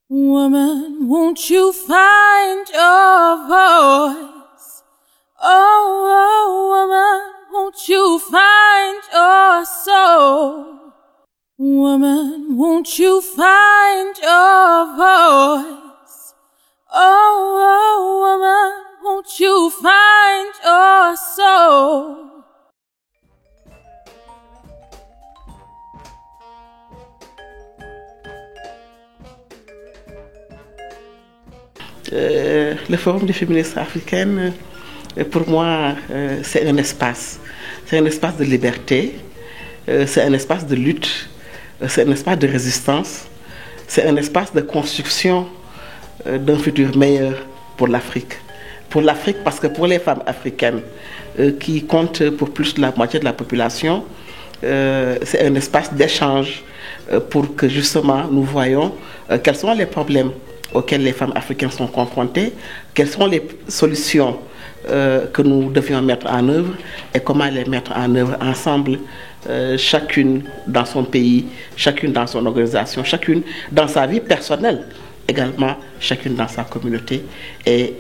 Woman, won't you find your voice? Oh, woman, won't you find your soul? Woman, won't you find your voice? Oh, woman, won't you find your soul? Le Forum des féministes africaines, pour moi, c'est un espace. C'est un espace de liberté, c'est un espace de lutte, c'est un espace de résistance, c'est un espace de construction d'un futur meilleur pour l'Afrique. Pour l'Afrique, parce que pour les femmes africaines qui comptent pour plus de la moitié de la population, c'est un espace d'échange pour que justement nous voyons quels sont les problèmes auxquels les femmes africaines sont confrontées, quelles sont les solutions que nous devions mettre en œuvre et comment les mettre en œuvre ensemble, chacune dans son pays, chacune dans son organisation, chacune dans sa vie personnelle, également chacune dans sa communauté. Et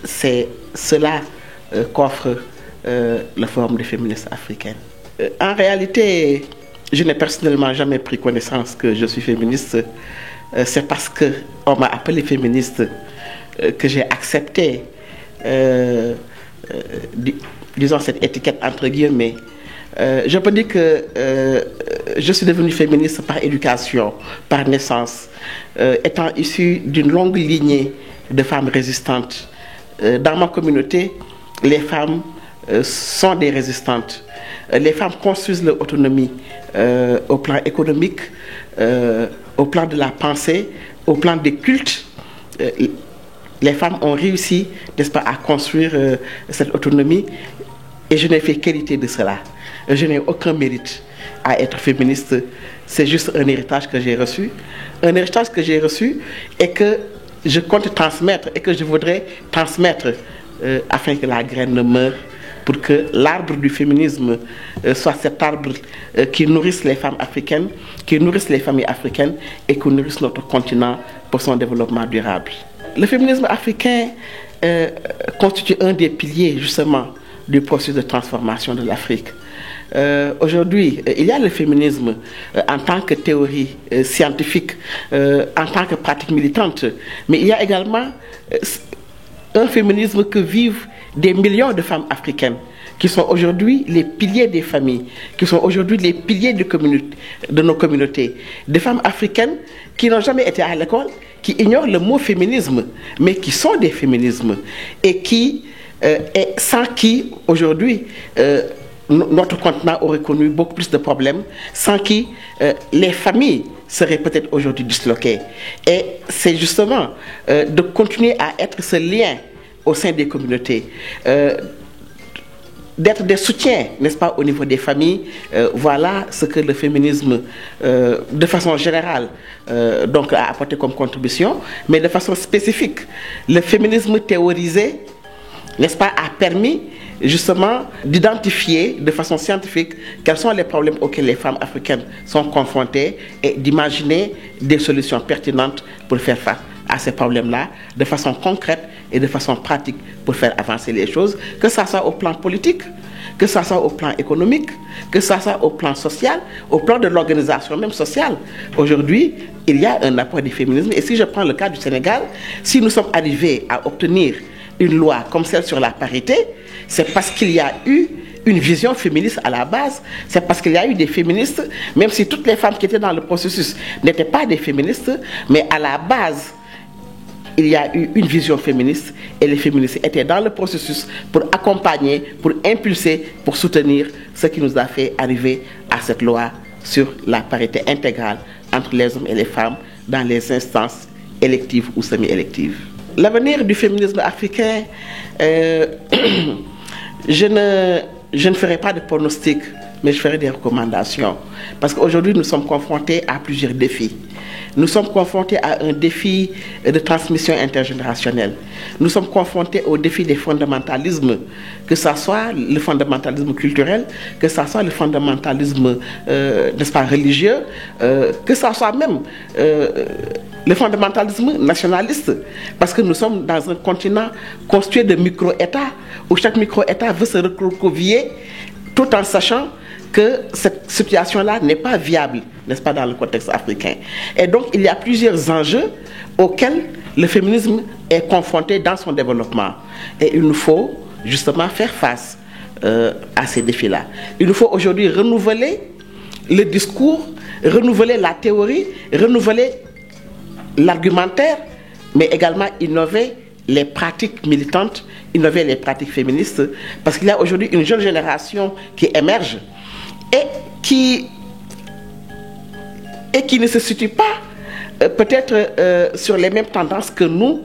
c'est cela qu'offre le Forum des féministes africaines. En réalité, je n'ai personnellement jamais pris connaissance que je suis féministe. C'est parce qu'on m'a appelé féministe que j'ai accepté, disons, cette étiquette entre guillemets. Je peux dire que je suis devenue féministe par éducation, par naissance, étant issue d'une longue lignée de femmes résistantes. Dans ma communauté, les femmes sont des résistantes. Les femmes construisent leur autonomie au plan économique, au plan de la pensée, au plan des cultes. Les femmes ont réussi, n'est-ce pas, à construire cette autonomie et je n'ai fait qu'hériter de cela. Je n'ai aucun mérite à être féministe. C'est juste un héritage que j'ai reçu. Un héritage que j'ai reçu et que je compte transmettre et que je voudrais transmettre afin que la graine ne meure, pour que l'arbre du féminisme soit cet arbre qui nourrisse les femmes africaines, qui nourrisse les familles africaines et qui nourrisse notre continent pour son développement durable. Le féminisme africain constitue un des piliers justement du processus de transformation de l'Afrique. Aujourd'hui, il y a le féminisme en tant que théorie scientifique, en tant que pratique militante, mais il y a également un féminisme que vivent des millions de femmes africaines qui sont aujourd'hui les piliers des familles, qui sont aujourd'hui les piliers de nos communautés. Des femmes africaines qui n'ont jamais été à l'école, qui ignorent le mot féminisme, mais qui sont des féminismes et sans qui aujourd'hui notre continent aurait connu beaucoup plus de problèmes, sans qui les familles seraient peut-être aujourd'hui disloquées. Et c'est justement de continuer à être ce lien au sein des communautés, d'être des soutiens, n'est-ce pas, au niveau des familles. Voilà ce que le féminisme, de façon générale, donc a apporté comme contribution, mais de façon spécifique, le féminisme théorisé, n'est-ce pas, a permis justement d'identifier de façon scientifique quels sont les problèmes auxquels les femmes africaines sont confrontées et d'imaginer des solutions pertinentes pour faire face à ces problèmes-là de façon concrète et de façon pratique pour faire avancer les choses, que ça soit au plan politique, que ça soit au plan économique, que ça soit au plan social, au plan de l'organisation même sociale. Aujourd'hui, il y a un apport du féminisme et si je prends le cas du Sénégal, si nous sommes arrivés à obtenir une loi comme celle sur la parité, c'est parce qu'il y a eu une vision féministe à la base, c'est parce qu'il y a eu des féministes, même si toutes les femmes qui étaient dans le processus n'étaient pas des féministes, mais à la base, il y a eu une vision féministe et les féministes étaient dans le processus pour accompagner, pour impulser, pour soutenir ce qui nous a fait arriver à cette loi sur la parité intégrale entre les hommes et les femmes dans les instances électives ou semi-électives. L'avenir du féminisme africain, je ne ferai pas de pronostic, mais je ferai des recommandations. Parce qu'aujourd'hui, nous sommes confrontés à plusieurs défis. Nous sommes confrontés à un défi de transmission intergénérationnelle. Nous sommes confrontés au défi des fondamentalismes, que ce soit le fondamentalisme culturel, que ce soit le fondamentalisme n'est-ce pas, religieux, que ce soit même le fondamentalisme nationaliste. Parce que nous sommes dans un continent constitué de micro-États, où chaque micro-État veut se recroqueviller, tout en sachant que cette situation-là n'est pas viable, n'est-ce pas, dans le contexte africain. Et donc, il y a plusieurs enjeux auxquels le féminisme est confronté dans son développement. Et il nous faut justement faire face à ces défis-là. Il nous faut aujourd'hui renouveler le discours, renouveler la théorie, renouveler l'argumentaire, mais également innover les pratiques militantes, innover les pratiques féministes, parce qu'il y a aujourd'hui une jeune génération qui émerge et qui ne se situe pas peut-être sur les mêmes tendances que nous,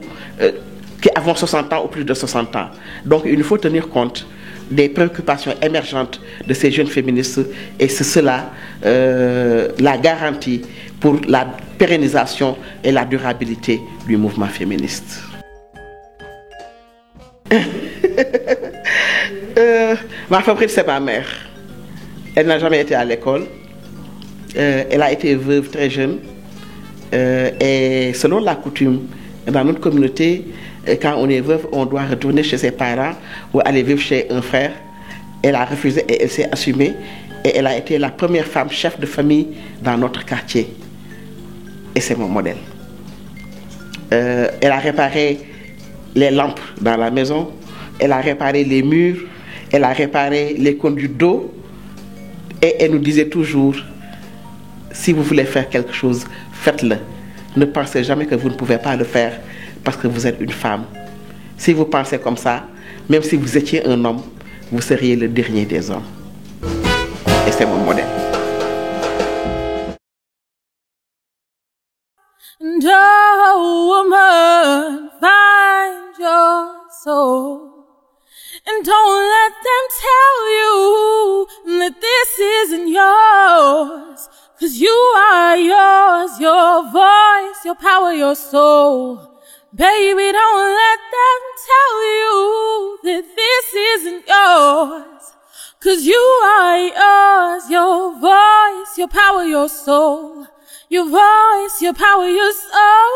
qui avons 60 ans ou plus de 60 ans. Donc il nous faut tenir compte des préoccupations émergentes de ces jeunes féministes, et c'est cela la garantie pour la pérennisation et la durabilité du mouvement féministe. Ma favorite, c'est ma mère. Elle n'a jamais été à l'école. Elle a été veuve très jeune. Et selon la coutume, dans notre communauté, quand on est veuve, on doit retourner chez ses parents ou aller vivre chez un frère. Elle a refusé et elle s'est assumée. Et elle a été la première femme chef de famille dans notre quartier. Et c'est mon modèle. Elle a réparé les lampes dans la maison. Elle a réparé les murs. Elle a réparé les conduits d'eau. Et elle nous disait toujours, si vous voulez faire quelque chose, faites-le. Ne pensez jamais que vous ne pouvez pas le faire parce que vous êtes une femme. Si vous pensez comme ça, même si vous étiez un homme, vous seriez le dernier des hommes. Et c'est mon modèle. And oh, woman, find your soul. And don't let them tell you that this isn't yours. 'Cause you are yours, your voice, your power, your soul. Baby, don't let them tell you that this isn't yours. 'Cause you are yours, your voice, your power, your soul. Your voice, your power, your soul,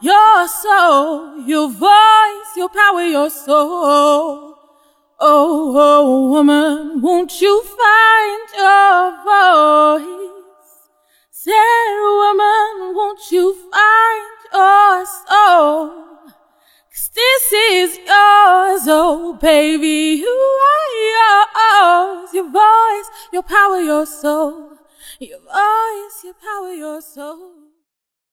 your soul, your voice, your power, your soul. Oh, oh, woman, won't you find your voice? Said woman, won't you find your soul? 'Cause this is yours, oh baby, you are yours. Your voice, your power, your soul. Your voice, your power, your soul.